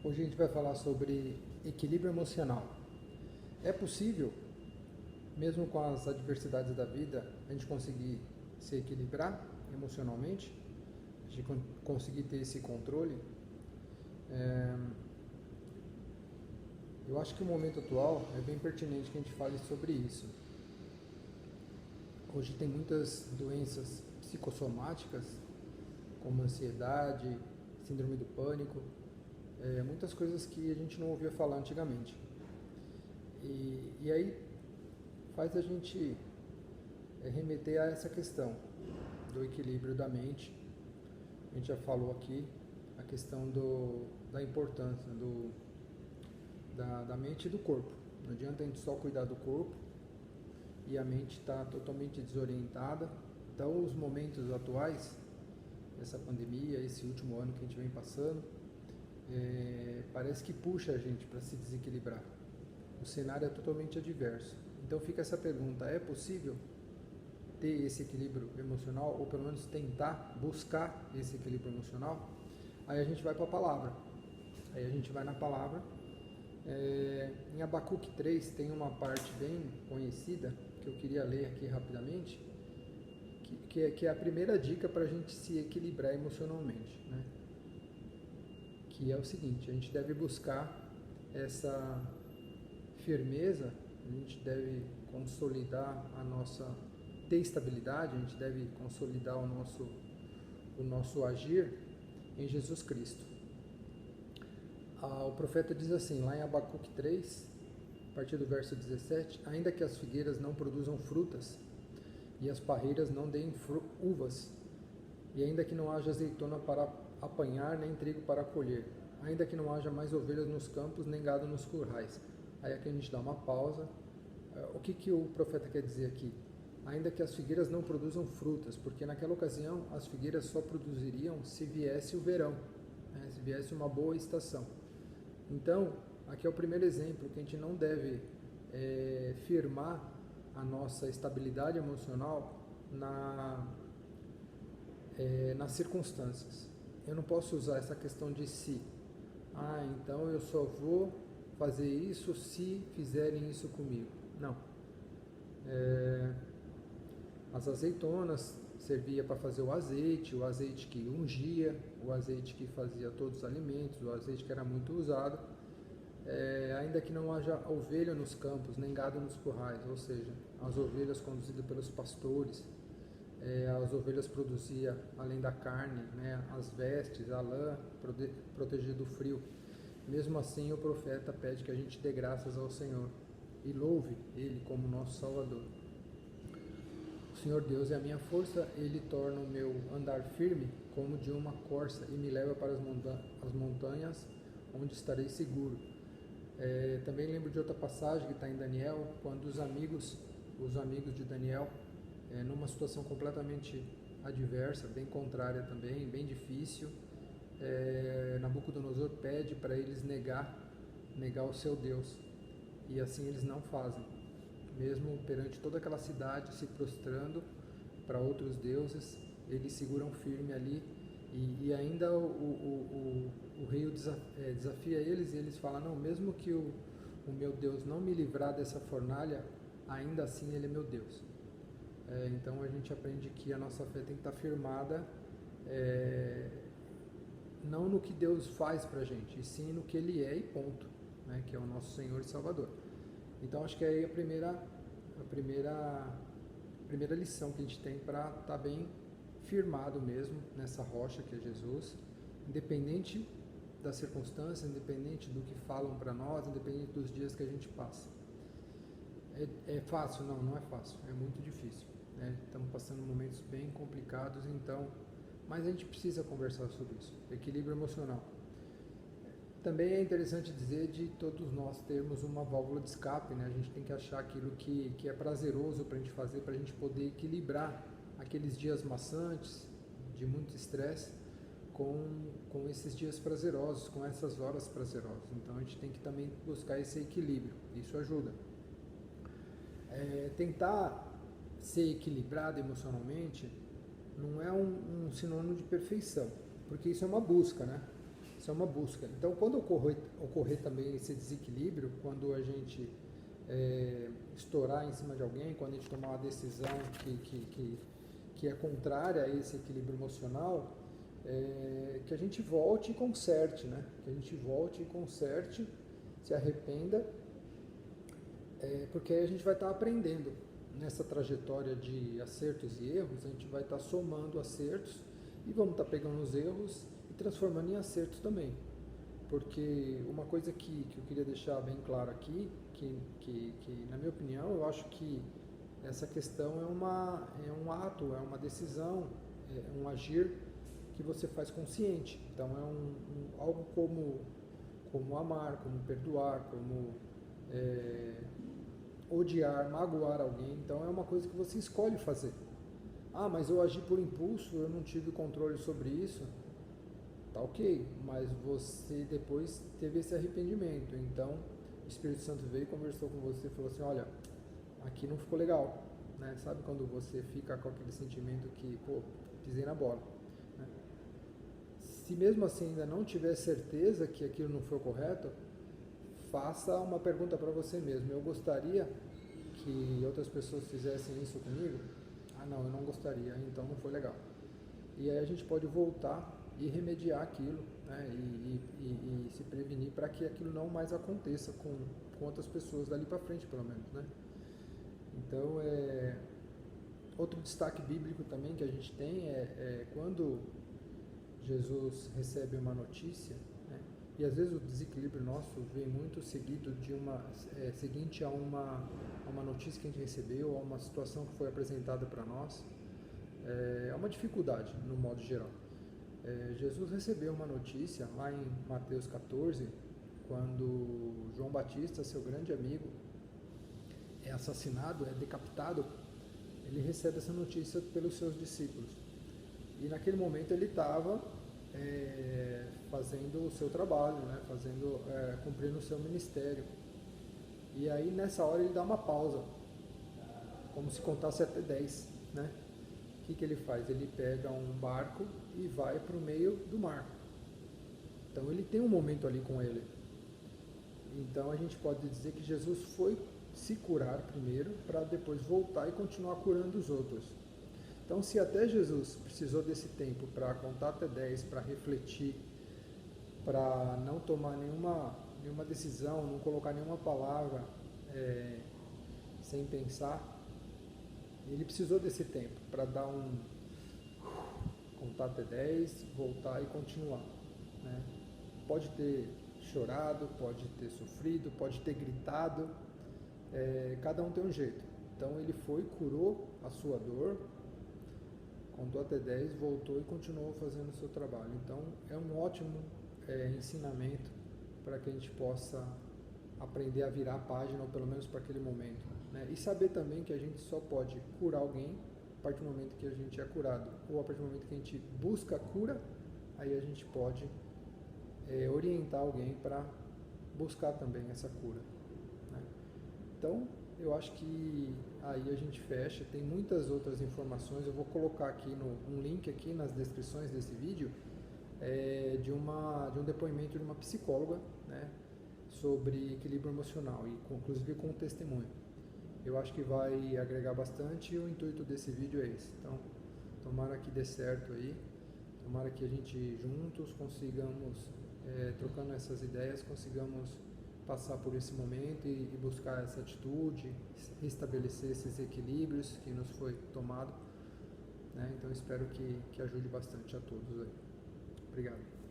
Hoje a gente vai falar sobre equilíbrio emocional. É possível, mesmo com as adversidades da vida, a gente conseguir se equilibrar emocionalmente? A gente conseguir ter esse controle? Eu acho que o momento atual é bem pertinente que a gente fale sobre isso. Hoje tem muitas doenças psicossomáticas, como ansiedade, síndrome do pânico, muitas coisas que a gente não ouvia falar antigamente. E aí faz a gente remeter a essa questão do equilíbrio da mente. A gente já falou aqui a questão da importância da mente e do corpo. Não adianta a gente só cuidar do corpo e a mente está totalmente desorientada. Então, os momentos atuais, essa pandemia, esse último ano que a gente vem passando, parece que puxa a gente para se desequilibrar. O cenário é totalmente adverso. Então fica essa pergunta: é possível ter esse equilíbrio emocional, ou pelo menos tentar buscar esse equilíbrio emocional? Aí a gente vai para a palavra. Aí a gente vai na palavra. Em Abacuque 3 tem uma parte bem conhecida que eu queria ler aqui rapidamente, que é a primeira dica para a gente se equilibrar emocionalmente, né? Que é o seguinte: a gente deve buscar essa firmeza, a gente deve consolidar ter estabilidade, a gente deve consolidar o nosso agir em Jesus Cristo. O profeta diz assim, lá em Abacuque 3, a partir do verso 17: ainda que as figueiras não produzam frutas, e as parreiras não deem uvas, e ainda que não haja azeitona para apanhar, nem trigo para colher, ainda que não haja mais ovelhas nos campos, nem gado nos currais. Aí aqui a gente dá uma pausa. O que o profeta quer dizer aqui? Ainda que as figueiras não produzam frutas, porque naquela ocasião as figueiras só produziriam se viesse o verão, né? Se viesse uma boa estação. Então, aqui é o primeiro exemplo que a gente não deve firmar a nossa estabilidade emocional nas circunstâncias. Eu não posso usar essa questão de si. Então eu só vou fazer isso se fizerem isso comigo. Não. As azeitonas servia para fazer o azeite que ungia, o azeite que fazia todos os alimentos, o azeite que era muito usado. Ainda que não haja ovelha nos campos, nem gado nos currais, ou seja, as ovelhas conduzidas pelos pastores, as ovelhas produziam, além da carne, né, as vestes, a lã, protegido do frio. Mesmo assim, o profeta pede que a gente dê graças ao Senhor e louve Ele como nosso Salvador. O Senhor Deus é a minha força, Ele torna o meu andar firme como de uma corça e me leva para as montanhas, onde estarei seguro. Também lembro de outra passagem que está em Daniel, quando os amigos de Daniel, numa situação completamente adversa, bem contrária também, bem difícil, Nabucodonosor pede para eles negar o seu Deus, e assim eles não fazem, mesmo perante toda aquela cidade se prostrando para outros deuses, eles seguram firme ali, e ainda o rei desafia eles, e eles falam: não, mesmo que o meu Deus não me livrar dessa fornalha, ainda assim ele é meu Deus. Então a gente aprende que a nossa fé tem que estar firmada, não no que Deus faz pra gente, e sim no que Ele é e ponto, né? Que é o nosso Senhor e Salvador. Então acho que é aí a primeira lição que a gente tem para estar bem firmado mesmo nessa rocha que é Jesus, independente das circunstâncias, independente do que falam para nós, independente dos dias que a gente passa. É fácil? Não, não é fácil, é muito difícil, né? Estamos passando momentos bem complicados, então, mas a gente precisa conversar sobre isso, equilíbrio emocional. Também é interessante dizer de todos nós termos uma válvula de escape, né? A gente tem que achar aquilo que é prazeroso para a gente fazer, para a gente poder equilibrar aqueles dias maçantes, de muito estresse, com esses dias prazerosos, com essas horas prazerosas. Então a gente tem que também buscar esse equilíbrio, isso ajuda. Tentar ser equilibrado emocionalmente não é um sinônimo de perfeição, porque isso é uma busca, né? Isso é uma busca. Então, quando ocorrer também esse desequilíbrio, quando a gente estourar em cima de alguém, quando a gente tomar uma decisão que é contrária a esse equilíbrio emocional, que a gente volte e conserte, né? Que a gente volte e conserte, se arrependa, porque aí a gente vai estar aprendendo nessa trajetória de acertos e erros, a gente vai estar somando acertos e vamos estar pegando os erros e transformando em acertos também. Porque uma coisa que eu queria deixar bem claro aqui, que na minha opinião, eu acho que essa questão é um ato, é uma decisão, é um agir que você faz consciente. Então é algo como amar, como perdoar, como odiar, magoar alguém. Então é uma coisa que você escolhe fazer. Ah, mas eu agi por impulso, eu não tive controle sobre isso. Tá ok, mas você depois teve esse arrependimento. Então o Espírito Santo veio, conversou com você e falou assim, olha, aqui não ficou legal, né? Sabe quando você fica com aquele sentimento que, pô, pisei na bola, né? Se mesmo assim ainda não tiver certeza que aquilo não foi correto, faça uma pergunta para você mesmo. Eu gostaria que outras pessoas fizessem isso comigo? Ah, não, eu não gostaria, então não foi legal. E aí a gente pode voltar e remediar aquilo, né? E se prevenir para que aquilo não mais aconteça com outras pessoas dali para frente, pelo menos, né? Então, outro destaque bíblico também que a gente tem é quando Jesus recebe uma notícia, né? E às vezes o desequilíbrio nosso vem muito seguido de seguinte a uma notícia que a gente recebeu, a uma situação que foi apresentada para nós. É uma dificuldade no modo geral. Jesus recebeu uma notícia lá em Mateus 14, quando João Batista, seu grande amigo, é assassinado, é decapitado. Ele recebe essa notícia pelos seus discípulos. E naquele momento ele estava fazendo o seu trabalho, né? Cumprindo o seu ministério. E aí nessa hora ele dá uma pausa, como se contasse até 10, né? O que ele faz? Ele pega um barco e vai para o meio do mar. Então ele tem um momento ali com ele. Então a gente pode dizer que Jesus foi se curar primeiro para depois voltar e continuar curando os outros. Então se até Jesus precisou desse tempo para contar até 10, para refletir, para não tomar nenhuma decisão, não colocar nenhuma palavra sem pensar, ele precisou desse tempo para dar contar até 10, voltar e continuar, né? Pode ter chorado, pode ter sofrido, pode ter gritado, cada um tem um jeito. Então ele foi, curou a sua dor, contou até 10, voltou e continuou fazendo o seu trabalho. Então é um ótimo ensinamento para que a gente possa aprender a virar a página, ou pelo menos para aquele momento, né? E saber também que a gente só pode curar alguém a partir do momento que a gente é curado, ou a partir do momento que a gente busca a cura, aí a gente pode orientar alguém para buscar também essa cura, né? Então eu acho que aí a gente fecha. Tem muitas outras informações, eu vou colocar aqui um link aqui nas descrições desse vídeo, de um depoimento de uma psicóloga, né, sobre equilíbrio emocional, e inclusive com testemunho. Eu acho que vai agregar bastante, e o intuito desse vídeo é esse. Então, tomara que dê certo aí, tomara que a gente juntos consigamos, trocando essas ideias, consigamos passar por esse momento e buscar essa atitude, restabelecer esses equilíbrios que nos foi tomado, né? Então espero que ajude bastante a todos aí. Obrigado.